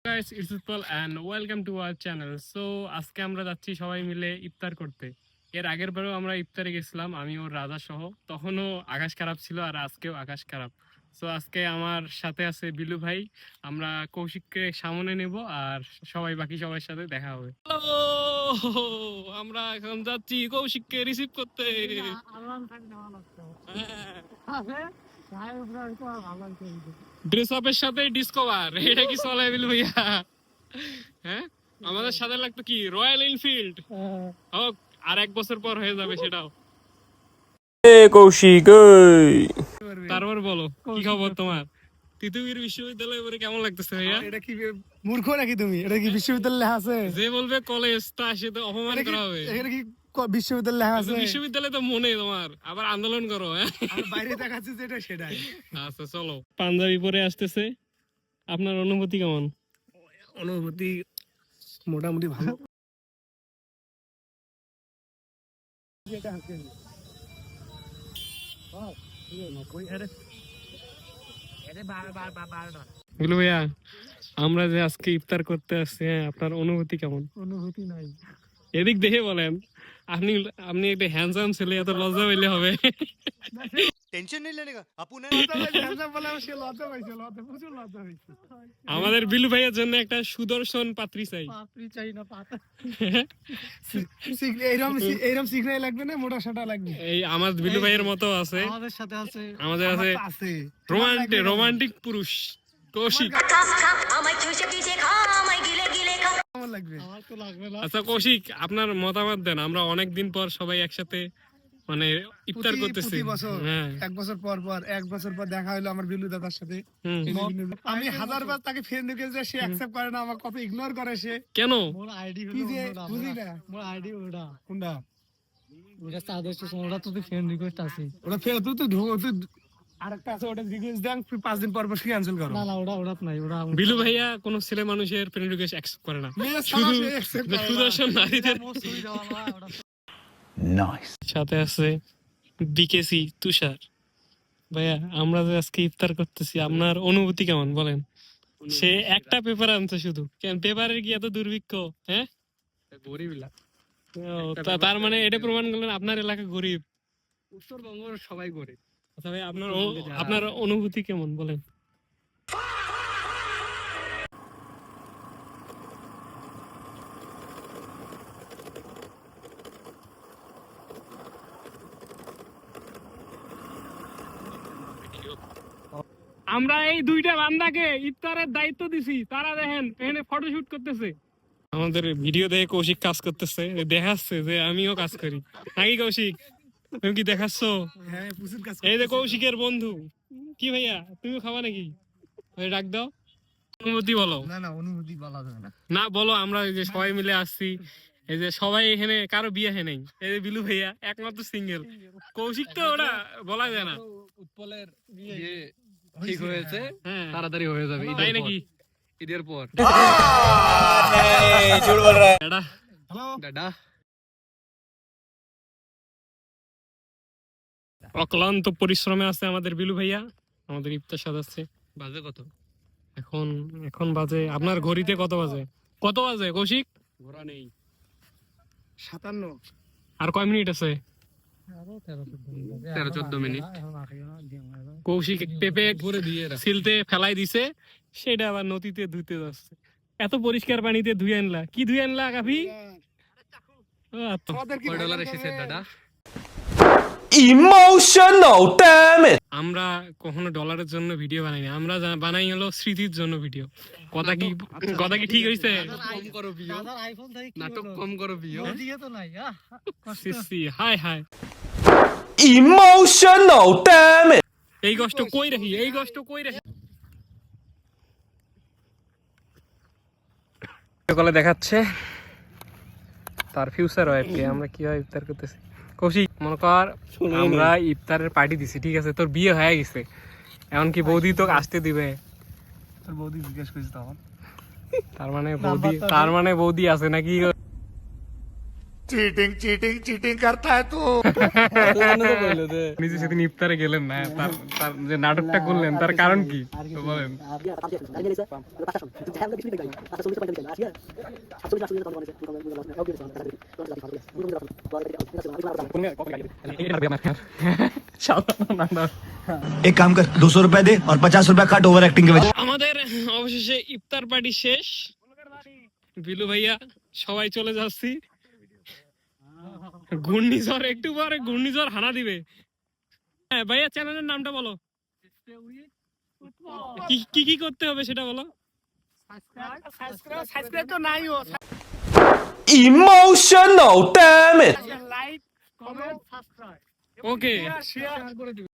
guys, it's Utpal and welcome to our channel. So আজকে আমরা যাচ্ছি সবাই মিলে ইফতার করতে। এর আগের বারেও আমরা ইফতারে গেছিলাম আমি ও রাজা সহ, তখনও আকাশ খারাপ ছিল আর আজকেও আকাশ খারাপ। সো আজকে আমার সাথে আছে বিলু ভাই, আমরা কৌশিককে সামনে নেব আর বাকি সবার সাথে দেখা হবে। হ্যালো, আমরা এখন যাচ্ছি কৌশিককে রিসিভ করতে। ড্রেস আপের সাথে ডিসকভার, এটা কি চলে বিলু ভাইয়া? হ্যাঁ, আমাদের সাথে লাগতো কি রয়্যাল এনফিল্ড হোক, আর এক বছর পর হয়ে যাবে সেটাও। কৌশিক, তারপর বলো কি খবর তোমার? তিতুমির বিশ্ববিদ্যালয়ে পড়ে কেমন লাগতেছে ভাইয়া? এটা কি মূর্খ নাকি তুমি? এটা কি বিশ্ববিদ্যালয় লেখা আছে? যে বলবে কলেজ তা সে তো অপমান করা হবে। এখানে কি বিশ্ববিদ্যালয় লেখা আছে? বিশ্ববিদ্যালয় তো মনে তোমার, আবার আন্দোলন করো। হ্যাঁ, আমি বাইরে দেখাচ্ছি যেটা সেটাই। আচ্ছা চলো। পাঞ্জাবি পরে আসতেছে, আপনার অনুভূতি কেমন? অনুভূতি মোটামুটি ভালো। বিলু ভাইয়া, আমরা যে আজকে ইফতার করতে আসছি, আপনার অনুভূতি কেমন? অনুভূতি নাই। এদিক দেখে বলেন। আপনি আপনি একটা হ্যান্ডসাম ছেলে, এত লজ্জা হইলে হবে? टेंशन नहीं लेने का अपू ने আমাদের বিলু ভাইয়ের জন্য একটা সুদর্শন পাত্রী চাই। এইরকম সিগনাল লাগবে না, মোটা সাটা লাগবে। এই আমার বিলু ভাইয়ের মতো আছে, আমাদের সাথে আছে, আমাদের আছে রোমান্টিক পুরুষ কৌশিক। কেমন লাগবে? আচ্ছা কৌশিক, আপনার মতামত দেন। আমরা অনেকদিন পর সবাই একসাথে মানে ইফতার করতেছি। হ্যাঁ, এক বছর পর দেখা হলো আমার বিলু দাদার সাথে। আমি হাজারবার তাকে ফ্রেন্ড রিকোয়েস্ট সে অ্যাকসেপ্ট করে না, আমার কথা ইগনোর করে সে। কেন? কি যে বুঝি না। কোনটা? ওটা সাদা ওটা তো ফ্রেন্ড রিকোয়েস্ট আছে। ওটা ফেরত তুই আরেকটা আছে, ওটা রিকোয়েস্ট দেন 5 দিন পর ক্যান্সেল করো। না ওটা নাই। ওটা বিলু ভাইয়া কোন ছেলে মানুষের ফ্রেন্ড রিকোয়েস্ট অ্যাকসেপ্ট করে না, শুধু সুদর্শন নারীদের। নাইস। সাথে আছে বিকেসি তুষার। ভাইয়া, আমরা যে আজকে ইফতার করতেছি, আপনার অনুভূতি কেমন বলেন? সে একটা পেপার আনছে শুধু, কেন পেপারের কি এত দুর্ভিক্ষ? হ্যাঁ, গরিব তার মানে এটা প্রমাণ করলেন আপনার এলাকা গরিব। উত্তরবঙ্গ সবাই গরিব। আচ্ছা ভাই, আপনার অনুভূতি কেমন বলেন? আমরা এই দুইটা বান্দাকে ইফতারের দায়িত্ব দিছি, তারা দেখেন এখানে ফটোশুট করতেছে। আমাদের ভিডিও দেখে কৌশিক কাজ করতেছে, দেখাচ্ছে যে আমিও কাজ করি নাকি? কৌশিক, তুমি কি দেখাচ্ছ? হ্যাঁ, প্রচুর কাজ। এই যে কৌশিকের বন্ধু। কি ভাইয়া, তুমি খাবা নাকি? ডাক দাও, অনুভূতি বলো। না অনুভূতি বলা যাবে না। না বলো, আমরা এই যে সবাই মিলে আসছি, এই যে সবাই এখানে কারো বিয়ে হয় নাই। এই যে বিলু ভাইয়া একমাত্র সিঙ্গেল, কৌশিক তো ওটা বলা যায় না। উৎপলের বিয়ে ঠিক হয়েছে, হ্যাঁ, তাড়াতাড়ি হয়ে যাবে তাই নাকি? ঈদের পর। এটা হ্যালো দাদা, অক্লান্ত পরিশ্রমে আছে আমাদের বিলু ভাইয়া, আমাদের ইফতার সাজাচ্ছে। বাজে কত এখন বাজে, আপনার ঘড়িতে কত বাজে কৌশিক? ঘোরা নেই। 57। আর কয় মিনিট আছে? 13-14 মিনিট। কৌশিক পেঁপে ঘুরে দিয়ে রাখ। সিলতে ফেলাই দিছে, সেটা আবার নদীতে ধুতে যাচ্ছে। এত পরিষ্কার পানিতে ধুয়ে আনলা? কি ধুয়ে আনলা কাফি? কয় ডলার এসেছে দাদা? ইমোশনাল ড্যাম ইট। আমরা কখনো ডলারের জন্য ভিডিও বানাই না, আমরা বানাই হলো স্মৃতির জন্য ভিডিও। কথা কি ঠিক হয়েছে? কম করো ভিউ, নাটক কম করো view. High emotional damn it. এই কষ্ট কই রাখি? সকালে দেখাচ্ছে তার ফিউচার ওয়াইফকে আমরা কিভাবে ইফতার করতেছি। কৌশিক, মনে কর আমরা ইফতারের পার্টি দিছি, ঠিক আছে? তোর বিয়ে হয়ে গেছে, এমনকি বৌদি তোকে আসতে দিবে। তোর বৌদি জিজ্ঞেস করেছে তখন। তার মানে বৌদি আছে নাকি? चीटिंग चीटिंग चीटिंग करता है तू নিজে সেদিন ইফতারে গেলেন না, তার তার যে নাটকটা করলেন তার কারণ কি তো বলেন। एक काम कर 200 रुपए दे और 50 रुपए काट ओवर एक्टिंग के वजह আমাদের অবশেষে ইফতার পার্টি শেষ। বিলু ভাইয়া সবাই চলে যাচ্ছি, ঘূর্ণিঝড় একটু পরে ঘূর্ণিঝড় হানা দিবে। হ্যাঁ ভাইয়া, চ্যানেলের নামটা বলো, কি কি কি করতে হবে সেটা বলো। সাবস্ক্রাইব তো নাই ও Emotional, damn it! Like comment subscribe okay share করে দিবেন।